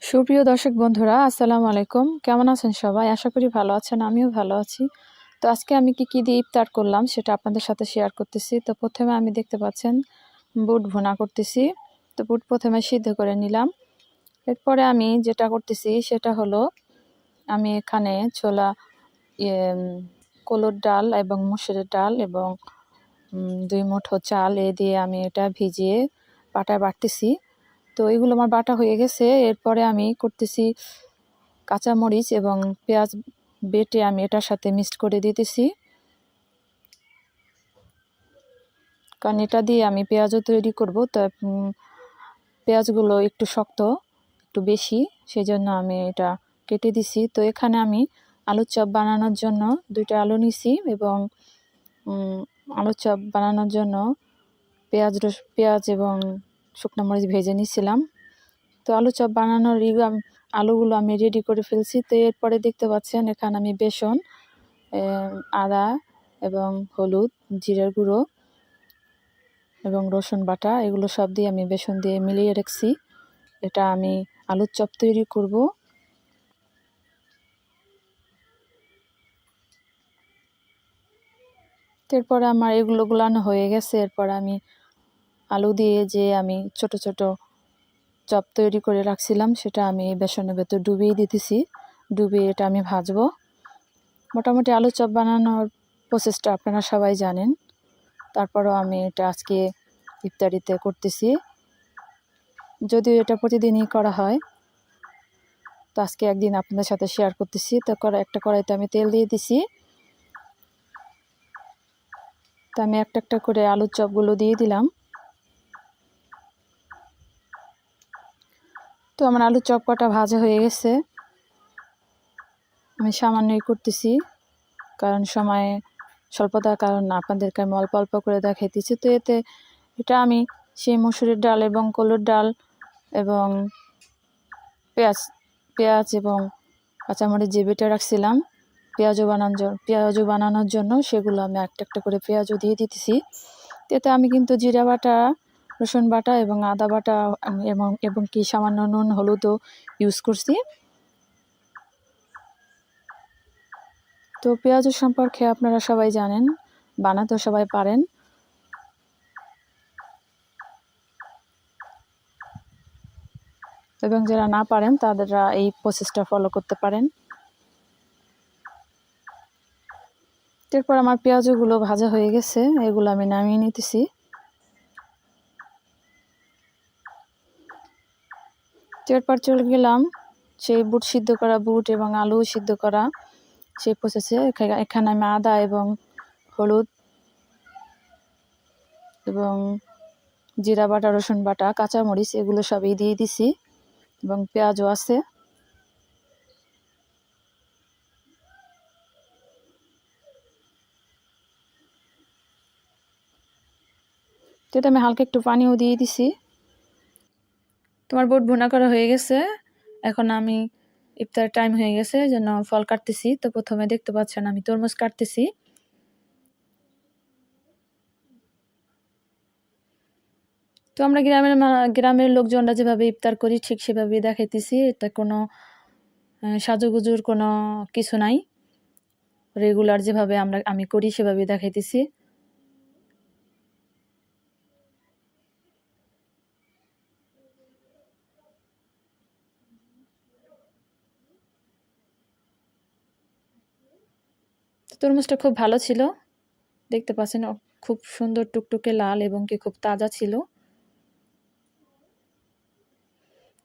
সুপ্রিয় দর্শক বন্ধুরা, আসসালামু আলাইকুম। কেমন আছেন সবাই? আশা করি ভালো আছেন। আমিও ভালো আছি। তো আজকে আমি কি দিয়ে ইফতার করলাম সেটা আপনাদের সাথে শেয়ার করতেছি। তো প্রথমে আমি দেখতে পাচ্ছেন বুট ভুনা করতেছি। তো বুট প্রথমে সিদ্ধ করে নিলাম। এরপরে আমি যেটা করতেছি সেটা হলো আমি এখানে ছোলা কলুর ডাল এবং মসুরের ডাল এবং 2 মুঠো চাল দিয়ে আমি এটা ভিজিয়ে পাটায় বাটতেছি। তো এগুলো আমার বাটা হয়ে গেছে। এরপরে আমি করতেছি কাঁচামরিচ এবং পেঁয়াজ বেটে আমি এটার সাথে মিক্সড করে দিতেছি, কারণ এটা দিয়ে আমি পেঁয়াজও তৈরি করব। তো পেঁয়াজগুলো একটু শক্ত, একটু বেশি, সেই জন্য আমি এটা কেটে দিছি। তো এখানে আমি আলুর চপ বানানোর জন্য 2টা আলু নিছি এবং আলুর চপ বানানোর জন্য পেঁয়াজ এবং শুকনো মরিচ ভেজে নিছিলাম। তো আলু চপ বানানোর আলুগুলো আমি রেডি করে ফেলছি। তো এরপরে দেখতে পাচ্ছেন এখানে আমি বেসন, আদা এবং হলুদ, জিরার গুঁড়ো এবং রসুন বাটা এগুলো সব দিয়ে আমি বেসন দিয়ে মিলিয়ে রাখছি। এটা আমি আলুর চপ তৈরি করব। এরপরে আমার এগুলো গুলানো হয়ে গেছে। এরপর আমি আলু দিয়ে যে আমি ছোট ছোট চপ তৈরি করে রাখছিলাম সেটা আমি বেসনের ভেতর ডুবিয়ে দিতেছি। ডুবিয়ে এটা আমি ভাজবো। মোটামুটি আলু চপ বানানোর প্রসেসটা আপনারা সবাই জানেন। তারপরও আমি এটা আজকে ইফতারিতে করতেছি, যদিও এটা প্রতিদিনই করা হয়। তো আজকে একদিন আপনাদের সাথে শেয়ার করতেছি। তো একটা কড়াইতে আমি তেল দিয়ে দিছি। তো আমি একটা একটা করে আলুর চপগুলো দিয়ে দিলাম। তো আমার আলুর চপ কটা ভাজা হয়ে গেছে। আমি সামান্যই করতেছি, কারণ সময় স্বল্পতার কারণ আপনাদেরকে আমি অল্প অল্প করে দেখাইতেছি। তো এটা আমি সেই মসুরের ডাল এবং কলুর ডাল এবং পেঁয়াজ এবং কাঁচামরিচ যে বেটে রাখছিলাম পেঁয়াজও বানানোর জন্য, সেগুলো আমি একটা একটা করে পেঁয়াজও দিয়ে দিতেছি। এতে আমি কিন্তু জিরা বাটা, রসুন বাটা এবং আদা বাটা এবং কি সামান্য নুন হলুদও ইউজ করছি। তো পেঁয়াজের সম্পর্কে আপনারা সবাই জানেন, বানাতে সবাই পারেন। এবং যারা না পারেন তারা এই প্রসেসটা ফলো করতে পারেন। এরপর আমার পেঁয়াজগুলো ভাজা হয়ে গেছে, এগুলো আমি নামিয়ে নিতেছি। এরপর চলে গেলাম সেই বুট এবং আলু সিদ্ধ করা সেই প্রসেসে। এখানে আমি আদা এবং হলুদ এবং জিরা বাটা, রসুন বাটা, কাঁচামরিচ এগুলো সবই দিয়ে দিছি এবং পেঁয়াজও আছে। যেটা আমি হালকা একটু পানিও দিয়ে দিছি। তোমার বুট ভুনা করা হয়ে গেছে। এখন আমি ইফতার টাইম হয়ে গেছে জন্য ফল কাটতেছি। তো প্রথমে দেখতে পাচ্ছেন আমি তরমুজ কাটতেছি। তো আমরা গ্রামের লোকজনরা যেভাবে ইফতার করি ঠিক সেভাবেই দেখাইতেছি। এটা কোনো সাজুগুজুর কোনো কিছু নাই, রেগুলার যেভাবে আমি করি সেভাবেই দেখাইতেছি। তরমুজটা খুব ভালো ছিল, দেখতে পাচ্ছেন খুব সুন্দর টুকটুকে লাল এবং কি খুব তাজা ছিল।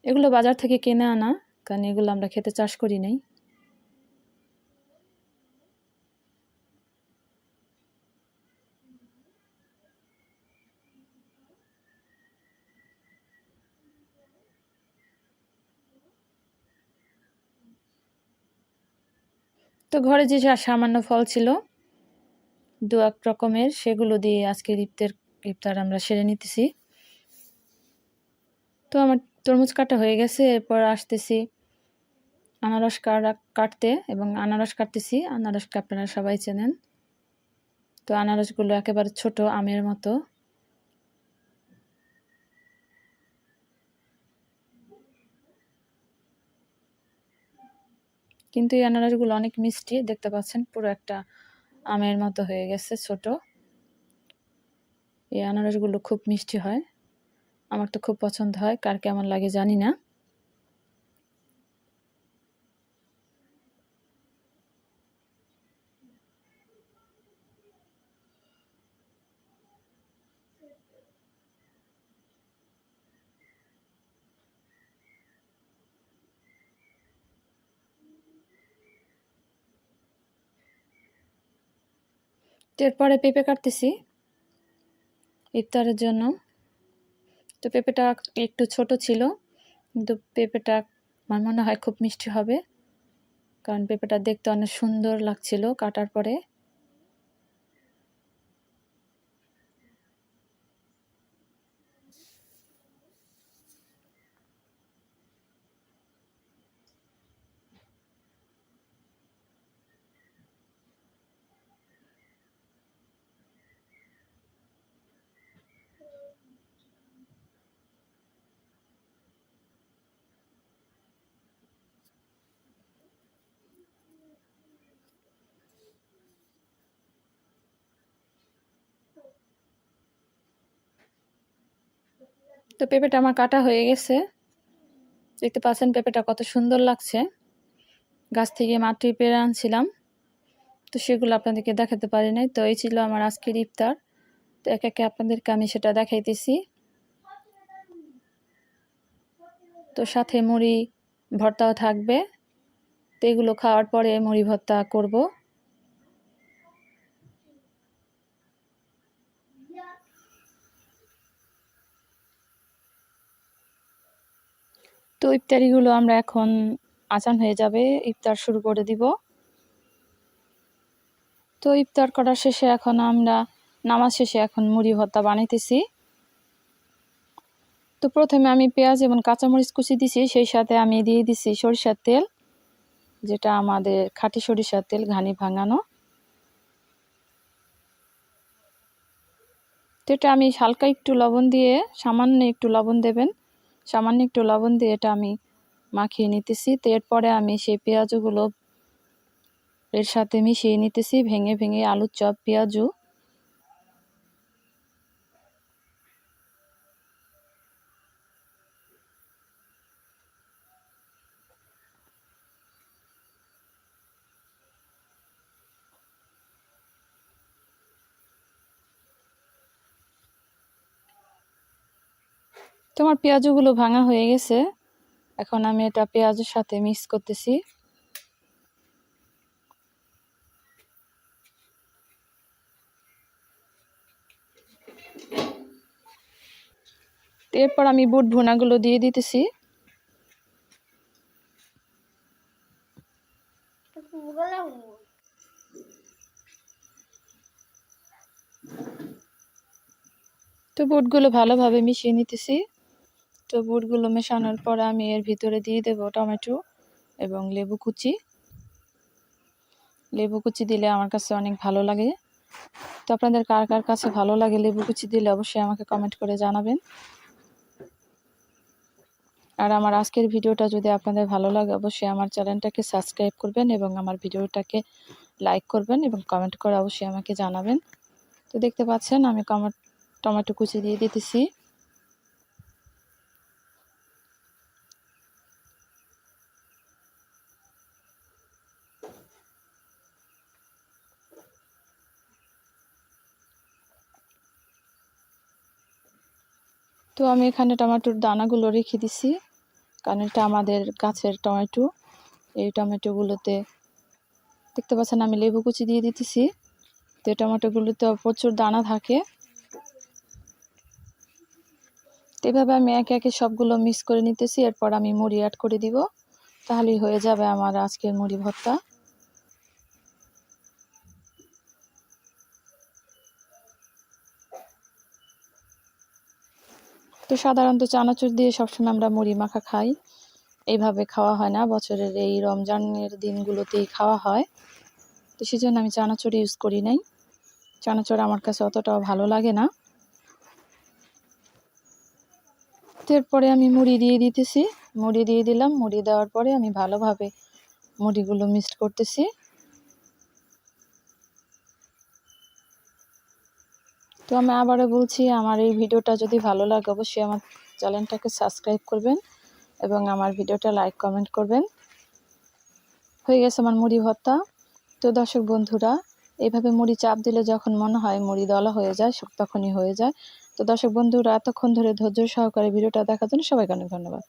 এগুলো বাজার থেকে কিনে আনা, কারণ এগুলো আমরা খেতে চাষ করি নাই। তো ঘরে যে সামান্য ফল ছিল 2-এক রকমের, সেগুলো দিয়ে আজকের ইফতার আমরা সেরে নিতেছি। তো আমার তরমুজ কাটা হয়ে গেছে। এরপর আসতেছি আনারস কাটতে এবং আনারস কাটতেছি। আনারসকে আপনারা সবাই চেনেন। তো আনারসগুলো একেবারে ছোট আমের মতো। কিন্তু এই আনারসগুলো অনেক মিষ্টি, দেখতে পাচ্ছেন পুরো একটা আমের মতো হয়ে গেছে ছোট। এই আনারসগুলো খুব মিষ্টি হয়, আমার তো খুব পছন্দ হয়, কার কেমন লাগে জানি না। এরপরে পেঁপে কাটতেছি ইফতারের জন্য। তো পেঁপেটা একটু ছোট ছিল, কিন্তু পেঁপেটা আমার মনে হয় খুব মিষ্টি হবে, কারণ পেঁপেটা দেখতে অনেক সুন্দর লাগছিল কাটার পরে। তো পেঁপেটা আমার কাটা হয়ে গেছে, দেখতে পাচ্ছেন পেঁপেটা কত সুন্দর লাগছে। গাছ থেকে মাত্রই পেড়ে আনছিলাম, তো সেগুলো আপনাদেরকে দেখাতে পারি নাই। তো এই ছিল আমার আজকের ইফতার। তো একে একে আপনাদেরকে আমি সেটা দেখাইতেছি। তো সাথে মুড়ি ভর্তাও থাকবে, তো এগুলো খাওয়ার পরে মুড়ি ভর্তা করব। তো ইফতারিগুলো আমরা এখন আজান হয়ে যাবে, ইফতার শুরু করে দিব। তো ইফতার করার শেষে এখন আমরা নামাজ শেষে এখন মুড়ি ভর্তা বানাইতেছি। তো প্রথমে আমি পেঁয়াজ এবং কাঁচামরিচ কুচি দিছি, সেই সাথে আমি দিয়ে দিছি সরিষার তেল, যেটা আমাদের খাঁটি সরিষার তেল, ঘানি ভাঙানো। তো এটা আমি হালকা একটু লবণ দিয়ে, সামান্য একটু লবণ দেবেন, সামান্য একটু লবণ দিয়ে এটা আমি মাখিয়ে নিতেছি। তো এরপরে আমি সেই পেঁয়াজগুলো এর সাথে মিশিয়ে নিতেছি, ভেঙে ভেঙে আলুর চপ পেঁয়াজু। তোমার পেঁয়াজগুলো ভাঙা হয়ে গেছে, এখন আমি এটা পেঁয়াজের সাথে মিক্স করতেছি। এরপর আমি বুট ভুনাগুলো দিয়ে দিতেছি। তো বুটগুলো ভালোভাবে মিশিয়ে নিতেছি। তো বুটগুলো মেশানোর পর আমি এর ভিতরে দিয়ে দেব টমেটো এবং লেবু কুচি। লেবু কুচি দিলে আমার কাছে অনেক ভালো লাগে। তো আপনাদের কার কার কাছে ভালো লাগে লেবু কুচি দিলে অবশ্যই আমাকে কমেন্ট করে জানাবেন। আর আমার আজকের ভিডিওটা যদি আপনাদের ভালো লাগে অবশ্যই আমার চ্যানেলটাকে সাবস্ক্রাইব করবেন এবং আমার ভিডিওটাকে লাইক করবেন এবং কমেন্ট করে অবশ্যই আমাকে জানাবেন। তো দেখতে পাচ্ছেন আমি টমেটো কুচি দিয়ে দিতেছি। তো আমি এখানে টমেটোর দানাগুলো রেখে দিছি, কারণ এটা আমাদের গাছের টমেটো। এই টমেটোগুলোতে দেখতে পাচ্ছেন আমি লেবু কুচি দিয়ে দিতেছি। তো এই টমেটোগুলোতে প্রচুর দানা থাকে। এভাবে আমি একে একে সবগুলো মিক্স করে নিতেছি, এরপর আমি মুড়ি অ্যাড করে দিব, তাহলেই হয়ে যাবে আমার আজকের মুড়ি ভর্তা। তো সাধারণত চানাচুর দিয়ে সবসময় আমরা মুড়ি মাখা খাই, এইভাবে খাওয়া হয় না, বছরের এই রমজানের দিনগুলোতেই খাওয়া হয়। তো সেজন্য আমি চানাচুর ইউজ করি নাই, চানাচুর আমার কাছে অতটাও ভালো লাগে না। এরপরে আমি মুড়ি দিয়ে দিতেছি, মুড়ি দিয়ে দিলাম। মুড়ি দেওয়ার পরে আমি ভালোভাবে মুড়িগুলো মিক্সড করতেছি। তো আমি আবারও বলছি, আমার এই ভিডিওটা যদি ভালো লাগে অবশ্যই আমার চ্যানেলটাকে সাবস্ক্রাইব করবেন এবং আমার ভিডিওটা লাইক কমেন্ট করবেন। হয়ে গেছে আমার মুড়ি ভর্তা। তো দর্শক বন্ধুরা, এইভাবে মুড়ি চাপ দিলে যখন মনে হয় মুড়ি দলা হয়ে যায় তখনই হয়ে যায়। তো দর্শক বন্ধুরা, এতক্ষণ ধরে ধৈর্য সহকারে ভিডিওটা দেখার জন্য সবাইকে অনেক ধন্যবাদ।